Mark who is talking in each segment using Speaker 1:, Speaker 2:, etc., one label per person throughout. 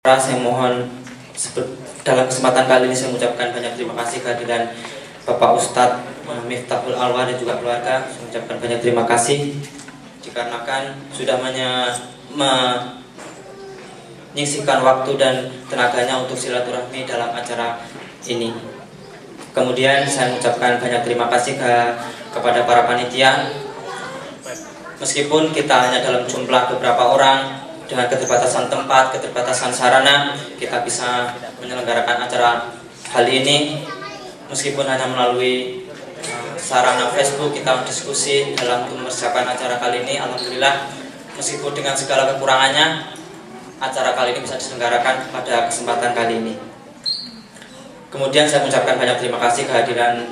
Speaker 1: Saya mohon dalam kesempatan kali ini saya mengucapkan banyak terima kasih kehadiran Bapak Ustadz Miftahul Alwar dan juga keluarga. Saya mengucapkan banyak terima kasih dikarenakan sudah menyisihkan waktu dan tenaganya untuk silaturahmi dalam acara ini. Kemudian saya mengucapkan banyak terima kasih kepada para panitia. Meskipun kita hanya dalam jumlah beberapa orang, dengan keterbatasan tempat, keterbatasan sarana, kita bisa menyelenggarakan acara kali ini. Meskipun hanya melalui sarana Facebook, kita diskusi dalam mempersiapkan acara kali ini. Alhamdulillah, meskipun dengan segala kekurangannya, acara kali ini bisa diselenggarakan pada kesempatan kali ini. Kemudian saya mengucapkan banyak terima kasih kehadiran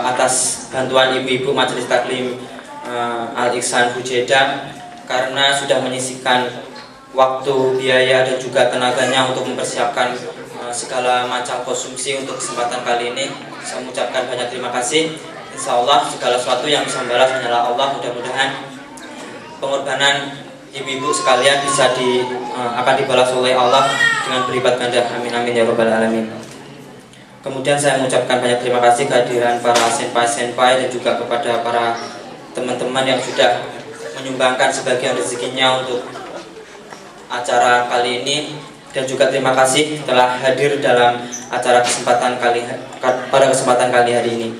Speaker 1: atas bantuan ibu-ibu Majelis Taklim Al-Ihsan Hujedah, karena sudah menyisihkan waktu, biaya, dan juga tenaganya untuk mempersiapkan segala macam konsumsi untuk kesempatan kali ini. Saya mengucapkan banyak terima kasih. Insya Allah segala sesuatu yang bisa membalas hanyalah Allah. Mudah-mudahan pengorbanan ibu-ibu sekalian akan dibalas oleh Allah dengan berlipat ganda. Amin amin ya rabbal alamin. Kemudian saya mengucapkan banyak terima kasih kehadiran para senpai dan juga kepada para teman-teman yang sudah menyumbangkan sebagian rezekinya untuk acara kali ini, dan juga terima kasih telah hadir dalam acara pada kesempatan kali hari ini.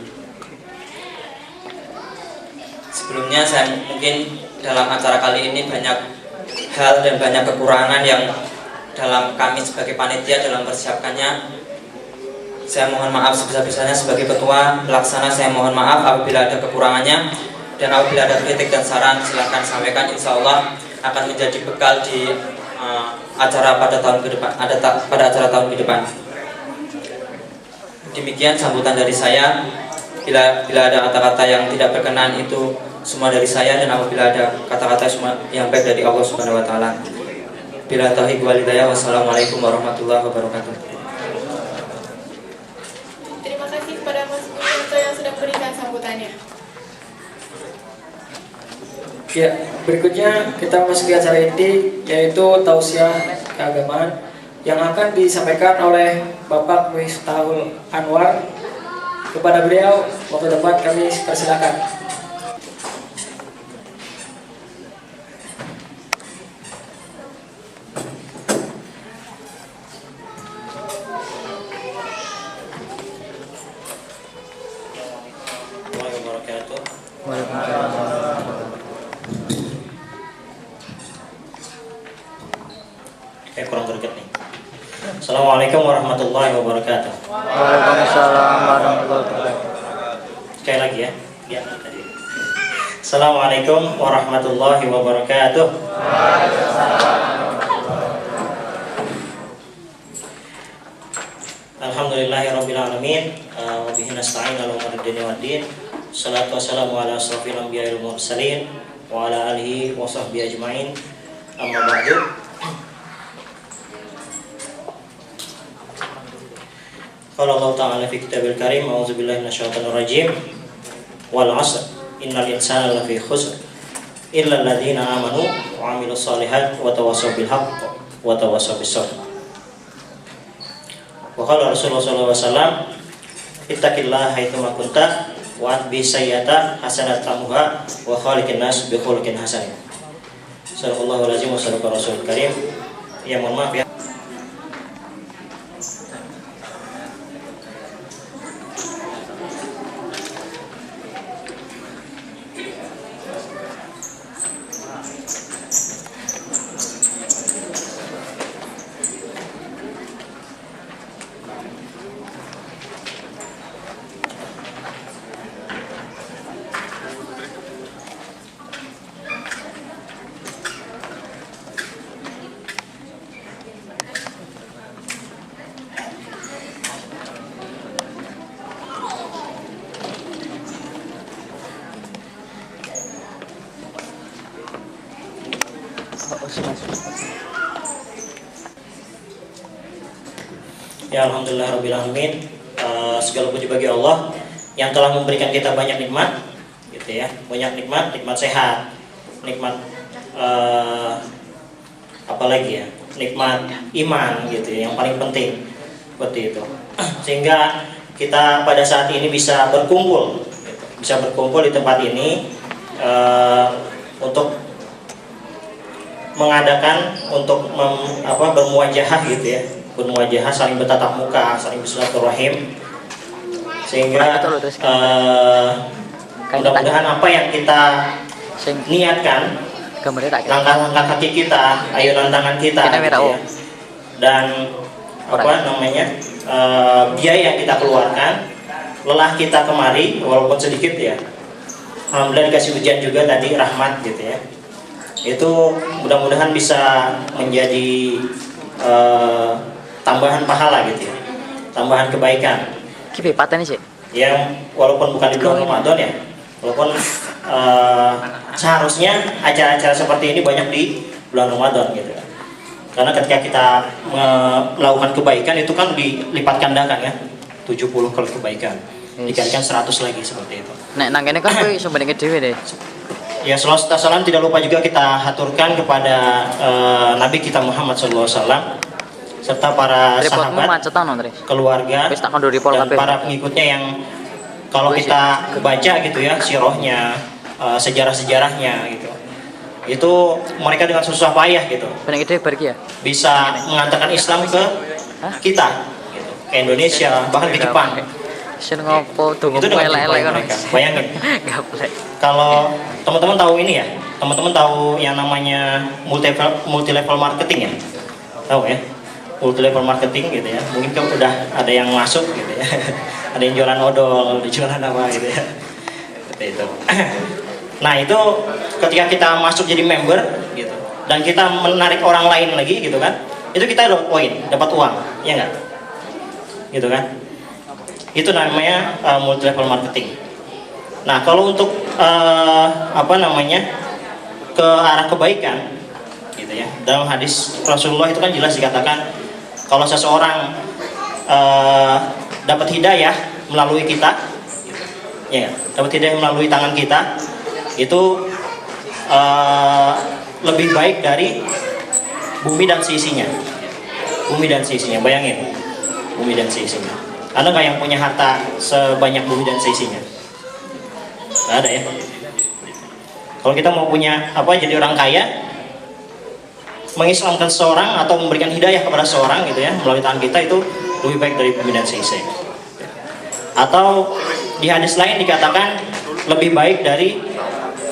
Speaker 1: Sebelumnya saya mungkin dalam acara kali ini banyak hal dan banyak kekurangan yang dalam kami sebagai panitia dalam mempersiapkannya. Saya mohon maaf sebesar-besarnya sebagai ketua pelaksana. Saya mohon maaf apabila ada kekurangannya, dan apabila ada kritik dan saran silahkan sampaikan. Insya Allah akan menjadi bekal di acara pada tahun ke depan, pada acara tahun ke depan. Demikian sambutan dari saya. Bila ada kata-kata yang tidak berkenan, itu semua dari saya, dan apabila ada kata-kata yang baik dari Allah Subhanahu Wa Taala. Bila taufiq wal hidayah. Wassalamualaikum warahmatullahi wabarakatuh.
Speaker 2: Terima kasih kepada Mas Bunyanto yang sudah memberikan sambutannya.
Speaker 3: Ya, berikutnya kita memasuki acara inti, yaitu tausiah keagamaan yang akan disampaikan oleh Bapak Miftahul Anwar. Kepada beliau, waktu depan kami persilakan.
Speaker 4: Kurang greget nih. Assalamualaikum warahmatullahi wabarakatuh.
Speaker 5: Waalaikumsalam warahmatullahi wabarakatuh.
Speaker 4: Sekali lagi ya. Ya, tadi. Assalamualaikum warahmatullahi wabarakatuh. Alhamdulillahirabbil alamin. Wa bihi nasta'in ala umuri dunya waddin. Shalatu wassalamu ala asrofil anbiya'il mursalin wa ala alihi wa sahbihi ajmain. Amma ba'du. Qala Allah Ta'ala fi kitabil karim, a'udzubillahi minasyaitonir rajim. Wal 'asr, innal insana lafi khusr illa alladziina aamanu wa 'amilus shalihaati wa tawassaw bil haqq wa tawassaw bis sabr. Wa qala Rasulullah sallallahu alaihi wasallam, ittaqillaha haitsu ma kunta wa atbi sayyi'ata hasanatan tamuha wa khaliqin nas bi khuluqin hasan. Sallallahu alaihi wa sallam Rasulul Karim. Ya, mohon maaf ya. Ya, alhamdulillah rabbil alamin. Segala puji bagi Allah yang telah memberikan kita banyak nikmat, gitu ya. Banyak nikmat sehat, nikmat apalagi ya, nikmat iman gitu ya, yang paling penting seperti itu. Sehingga kita pada saat ini bisa berkumpul di tempat ini untuk mengadakan bermuajahah gitu ya, bermuajahah, saling bertatap muka, saling bersilaturahim, sehingga mudah-mudahan apa yang kita niatkan, langkah-langkah kaki kita, ayunan tangan kita gitu ya, dan biaya yang kita keluarkan, lelah kita kemari walaupun sedikit ya, alhamdulillah dikasih hujan juga tadi, rahmat gitu ya, itu mudah-mudahan bisa menjadi tambahan pahala gitu ya, tambahan kebaikan yang walaupun bukan di bulan Ramadan ya, walaupun seharusnya acara-acara seperti ini banyak di bulan Ramadan gitu ya. Karena ketika kita melakukan kebaikan itu kan dilipat gandakan ya, 70 kali kebaikan dikalikan 100 lagi seperti itu.
Speaker 6: Nek nang kene kan kowe iso bandingke dhewe deh.
Speaker 4: Ya, salawat salam tidak lupa juga kita haturkan kepada Nabi kita Muhammad SAW serta para sahabat, keluarga, dan para pengikutnya yang kalau kita baca gitu ya sirahnya, sejarah-sejarahnya gitu, itu mereka dengan susah payah gitu bisa mengantarkan Islam ke kita gitu, ke Indonesia, bahkan ke Jepang. Itu dengan mereka. Bayangin kalau teman-teman tahu ini ya, teman-teman tahu yang namanya multi level marketing ya, tahu ya, multi level marketing gitu ya, mungkin kan udah ada yang masuk gitu ya. Ada yang jualan odol, ada jualan apa gitu ya, seperti itu. Nah itu ketika kita masuk jadi member gitu, dan kita menarik orang lain lagi gitu kan, itu kita dapat poin, dapat uang, ya nggak? Gitu kan? Itu namanya multi level marketing. Nah kalau untuk ke arah kebaikan gitu ya, dalam hadis Rasulullah itu kan jelas dikatakan kalau seseorang dapat hidayah melalui kita, ya, dapat hidayah melalui tangan kita, itu lebih baik dari bumi dan seisinya. Bumi dan seisinya, bayangin, bumi dan seisinya. Ada nggak yang punya harta sebanyak bumi dan seisinya? Nggak ada ya. Kalau kita mau punya jadi orang kaya, mengislamkan seseorang atau memberikan hidayah kepada seseorang gitu ya melalui tangan kita, itu lebih baik dari bumi dan seisi. Atau di hadis lain dikatakan lebih baik dari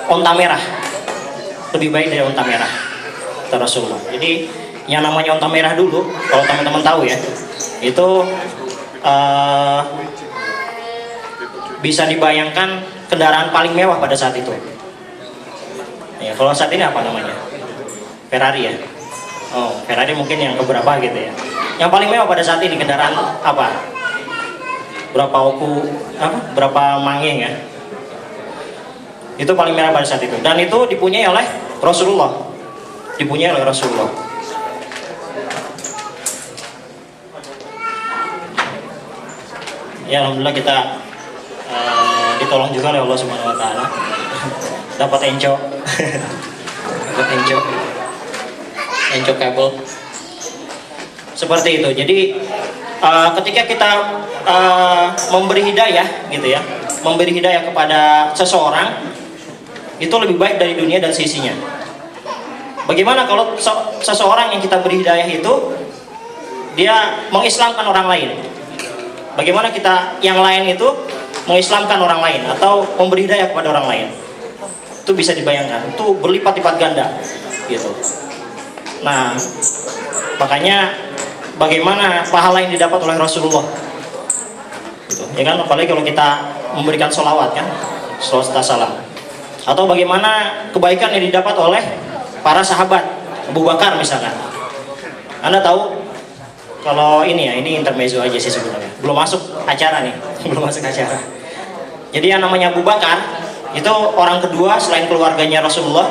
Speaker 4: onta merah, lebih baik dari onta merah, kata Rasulullah. Jadi yang namanya onta merah dulu, kalau teman-teman tahu ya, itu bisa dibayangkan kendaraan paling mewah pada saat itu. Ya, kalau saat ini apa namanya? Ferrari ya. Oh, Ferrari mungkin yang keberapa gitu ya. Yang paling mewah pada saat ini kendaraan apa? Berapa mangeng ya? Itu paling mewah pada saat itu. Dan itu dipunyai oleh Rasulullah. Dipunyai oleh Rasulullah. Ya, alhamdulillah kita ditolong juga oleh Allah Subhanahu wa taala. Dapat enco. Dapat enco. Enco kabel. Seperti itu. Jadi ketika kita memberi hidayah gitu ya, memberi hidayah kepada seseorang, itu lebih baik dari dunia dan sisinya. Bagaimana kalau seseorang yang kita beri hidayah itu dia mengislamkan orang lain? Bagaimana kita yang lain itu mengislamkan orang lain atau memberi hidayah kepada orang lain? Itu bisa dibayangkan, itu berlipat-lipat ganda gitu. Nah, makanya bagaimana pahala yang didapat oleh Rasulullah gitu. Ya kan, apalagi kalau kita memberikan sholawat kan, sholawat salam, atau bagaimana kebaikan yang didapat oleh para sahabat, Abu Bakar misalkan. Anda tahu kalau ini intermezzo aja sih sebenarnya, belum masuk acara nih. Belum masuk acara. Jadi yang namanya Abu Bakar itu orang kedua selain keluarganya Rasulullah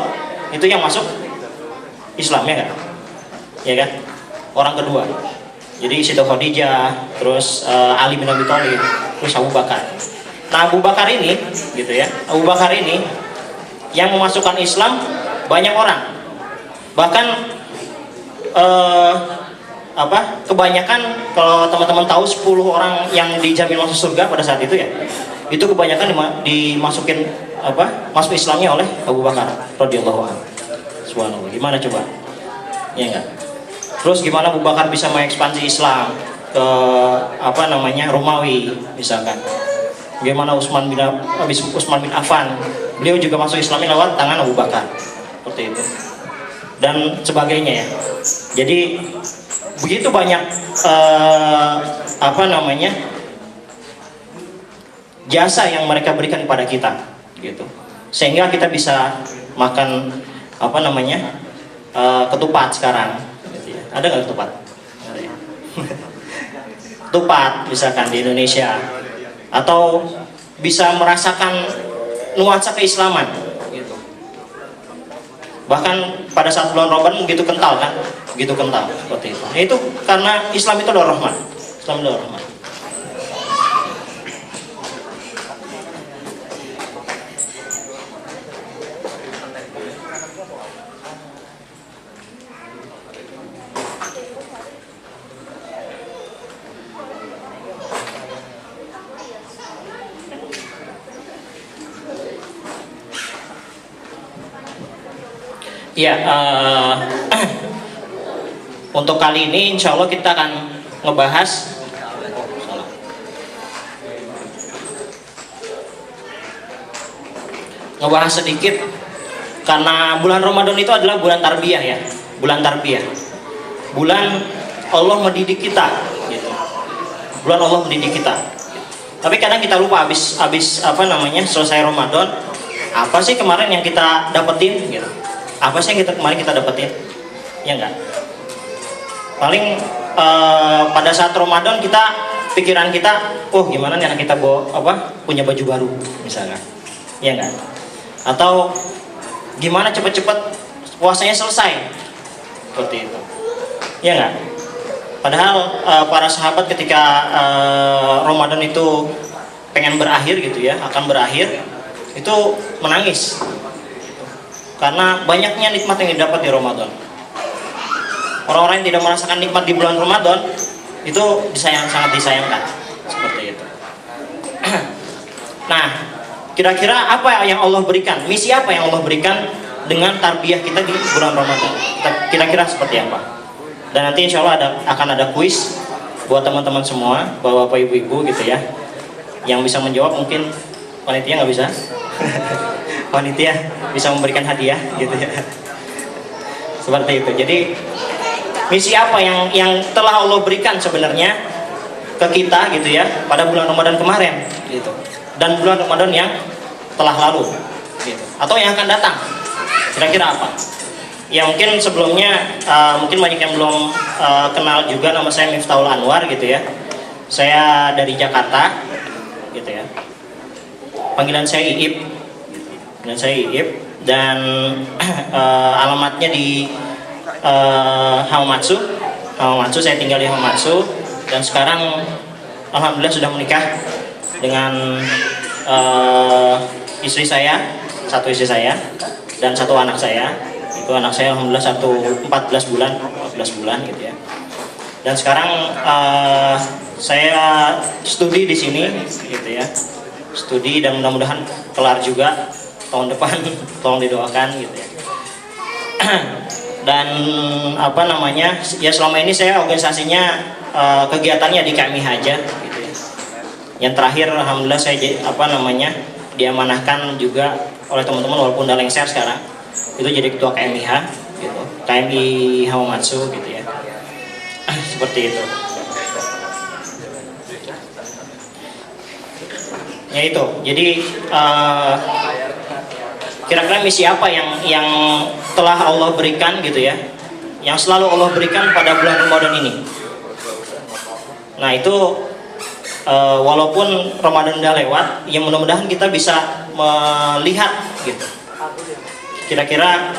Speaker 4: itu yang masuk Islam, ya kan? Ya kan? Orang kedua. Jadi Siti Khadijah, terus Ali bin Abi Thalib, terus Abu Bakar. Nah, Abu Bakar ini gitu ya. Abu Bakar ini yang memasukkan Islam banyak orang. Bahkan kebanyakan kalau teman-teman tahu 10 orang yang dijamin masuk surga pada saat itu ya, itu kebanyakan dimasukin masuk Islamnya oleh Abu Bakar radhiyallahu anhu. Subhanallah. Gimana coba? Ya enggak? Terus gimana Abu Bakar bisa mengekspansi Islam ke Romawi misalkan? Bagaimana Utsman bin Affan, beliau juga masuk Islamnya lewat tangan Abu Bakar, seperti itu dan sebagainya ya. Jadi begitu banyak jasa yang mereka berikan kepada kita, gitu, sehingga kita bisa makan ketupat sekarang. Gitu ya. Ada nggak ketupat? Ada ya. Ketupat misalkan di Indonesia, atau bisa merasakan nuansa keislaman gitu. Bahkan pada saat bulan Ramadan begitu kental kan, begitu kental seperti itu. Nah, itu karena Islam itu adalah rahmat. Islam adalah rahmat. Ya, untuk kali ini insya Allah kita akan ngebahas sedikit, karena bulan Ramadan itu adalah bulan tarbiyah ya, bulan tarbiyah, bulan Allah mendidik kita, gitu. Bulan Allah mendidik kita. Tapi kadang kita lupa habis selesai Ramadan, apa sih kemarin yang kita dapetin, gitu. Apa sih yang kemarin kita dapetin? Ya enggak? Paling pada saat Ramadan pikiran kita, oh gimana nih anak kita punya baju baru misalnya. Ya enggak? Atau gimana cepet-cepet puasanya selesai. Seperti itu. Ya enggak? Padahal para sahabat ketika Ramadan itu pengen berakhir gitu ya, akan berakhir, itu menangis. Karena banyaknya nikmat yang didapat di Ramadan. Orang-orang yang tidak merasakan nikmat di bulan Ramadan itu sangat disayangkan, seperti itu. Nah, kira-kira apa yang Allah berikan? Misi apa yang Allah berikan dengan tarbiyah kita di bulan Ramadan? Kira-kira seperti apa? Dan nanti insya Allah akan ada kuis buat teman-teman semua, bapak-bapak, ibu-ibu gitu ya, yang bisa menjawab. Mungkin panitia nggak bisa. Panitia bisa memberikan hadiah gitu ya. Seperti itu. Jadi misi apa yang telah Allah berikan sebenarnya ke kita gitu ya pada bulan Ramadan kemarin gitu, dan bulan Ramadan yang telah lalu gitu, atau yang akan datang, kira-kira apa? Ya mungkin sebelumnya mungkin banyak yang belum kenal juga, nama saya Miftahul Anwar gitu ya. Saya dari Jakarta gitu ya. Panggilan saya Iip. Dan alamatnya di Hamamatsu. Saya tinggal di Hamamatsu, dan sekarang alhamdulillah sudah menikah dengan istri saya, satu istri saya dan satu anak saya. Itu anak saya alhamdulillah 14 bulan gitu ya. Dan sekarang saya studi di sini gitu ya. Studi dan mudah-mudahan kelar juga tahun depan, tolong didoakan gitu ya. Dan ya selama ini saya organisasinya kegiatannya di KMI aja gitu ya. Yang terakhir alhamdulillah saya diamanahkan juga oleh teman-teman, walaupun udah lengser sekarang, itu jadi ketua KMIH gitu, KMI Hamamatsu gitu ya. Seperti itu. Ya itu. Jadi kira-kira misi apa yang telah Allah berikan gitu ya, yang selalu Allah berikan pada bulan Ramadan ini. Nah itu walaupun Ramadan udah lewat, ya mudah-mudahan kita bisa melihat gitu, kira-kira